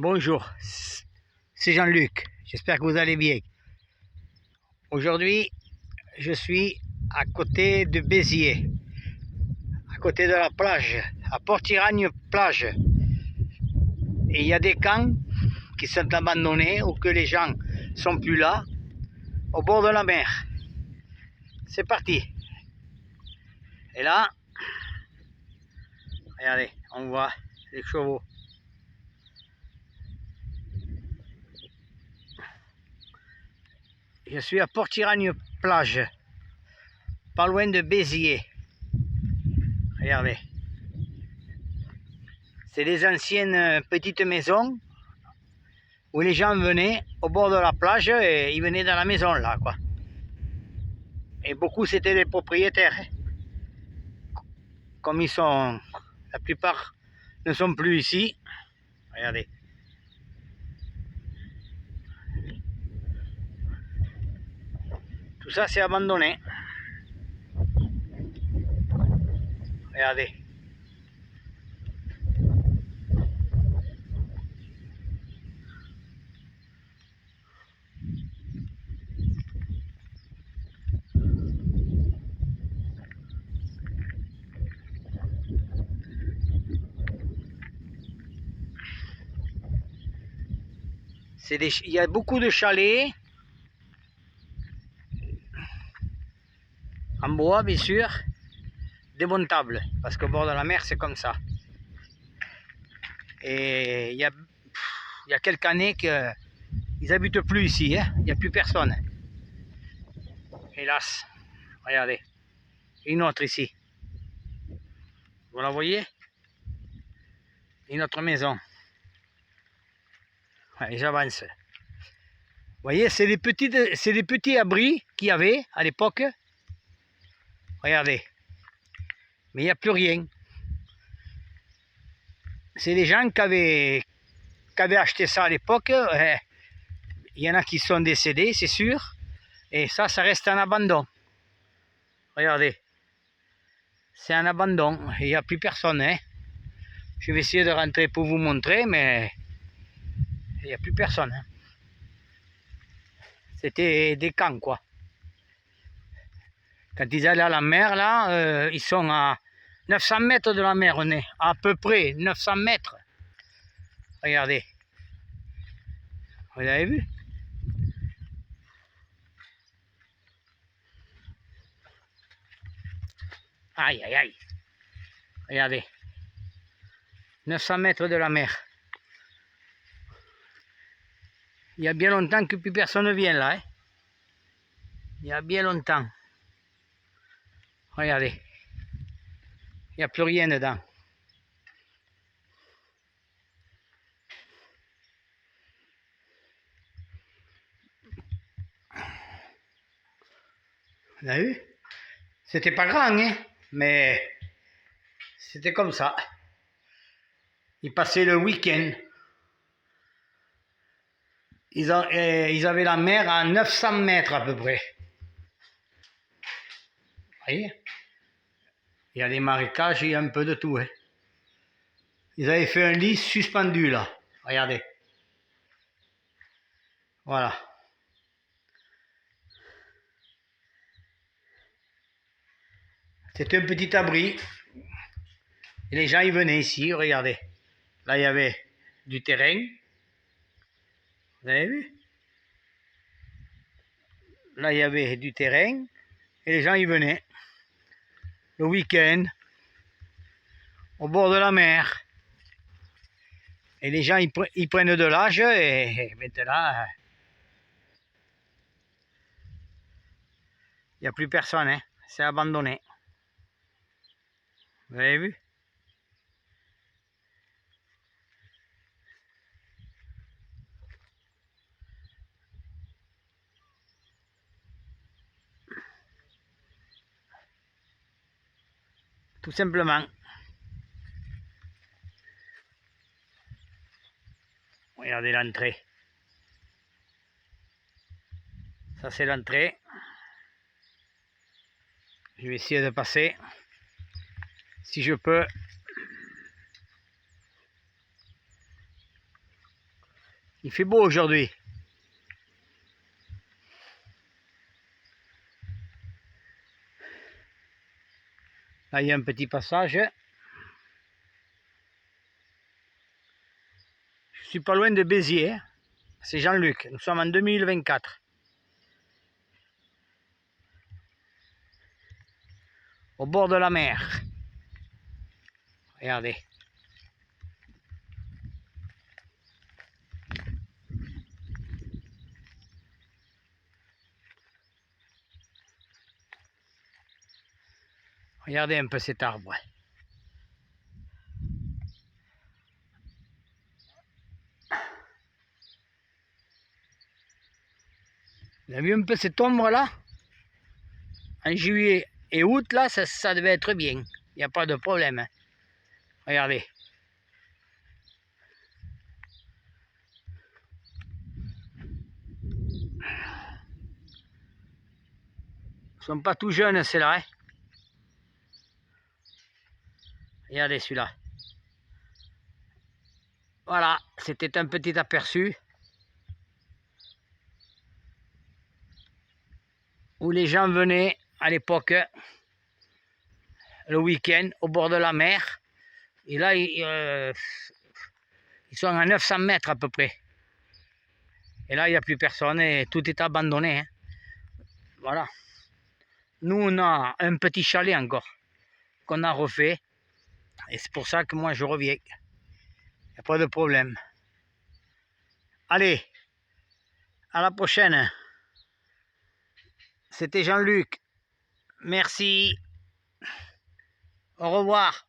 Bonjour, c'est Jean-Luc, j'espère que vous allez bien. Aujourd'hui, je suis à côté de Béziers, à côté de la plage, à Port-Iragne plage. Et il y a des camps qui sont abandonnés ou que les gens sont plus là, au bord de la mer. C'est parti. Et là, regardez, on voit les chevaux. Je suis à Port-Iragne plage, pas loin de Béziers. Regardez. C'est des anciennes petites maisons où les gens venaient au bord de la plage et ils venaient dans la maison là, quoi. Et beaucoup c'était des propriétaires. Comme ils sont, la plupart ne sont plus ici. Regardez. Tout ça c'est abandonné. Regardez. Il y a beaucoup de chalets en bois, bien sûr, démontables, parce qu'au bord de la mer c'est comme ça. Et il y a quelques années qu'ils n'habitent plus ici, hein. Il n'y a plus personne. Hélas, regardez, une autre ici. Vous la voyez? Une autre maison. Allez, j'avance. Vous voyez, c'est des petits abris qu'il y avait à l'époque. Regardez. Mais il n'y a plus rien. C'est des gens qui avaient acheté ça à l'époque. Il y en a qui sont décédés, c'est sûr. Et ça reste en abandon. Regardez. C'est un abandon. Il n'y a plus personne. Hein. Je vais essayer de rentrer pour vous montrer, mais il n'y a plus personne. Hein. C'était des camps, quoi. Quand ils allaient à la mer, là, ils sont à 900 mètres de la mer, on est à peu près 900 mètres. Regardez. Vous avez vu? Aïe, aïe, aïe. Regardez. 900 mètres de la mer. Il y a bien longtemps que plus personne ne vient là. Hein. Il y a bien longtemps. Regardez. Il n'y a plus rien dedans. Vous avez vu? C'était pas grand, hein, mais c'était comme ça. Ils passaient le week-end. Ils avaient la mer à 900 mètres à peu près. Vous voyez? Il y a des marécages, il y a un peu de tout. Hein. Ils avaient fait un lit suspendu là. Regardez. Voilà. C'était un petit abri. Et les gens ils venaient ici, regardez. Là il y avait du terrain. Vous avez vu? Là il y avait du terrain. Et les gens y venaient. Le week-end. Au bord de la mer. Et les gens ils prennent de l'âge et maintenant il n'y a plus personne. Hein. C'est abandonné. Vous avez vu? Tout simplement. Regardez l'entrée. Ça c'est l'entrée. Je vais essayer de passer. Si je peux. Il fait beau aujourd'hui. Là, il y a un petit passage. Je suis pas loin de Béziers. Hein. C'est Jean-Luc. Nous sommes en 2024. Au bord de la mer. Regardez. Regardez un peu cet arbre. Vous avez vu un peu cette ombre là? En juillet et août là, ça devait être bien. Il n'y a pas de problème. Hein. Regardez. Ils sont pas tout jeunes ceux-là. Hein. Regardez celui-là. Voilà, c'était un petit aperçu où les gens venaient à l'époque le week-end au bord de la mer. Et là, ils sont à 900 mètres à peu près. Et là, il n'y a plus personne et tout est abandonné. Hein. Voilà. Nous, on a un petit chalet encore qu'on a refait. Et c'est pour ça que moi, je reviens. Il n'y a pas de problème. Allez, à la prochaine. C'était Jean-Luc. Merci. Au revoir.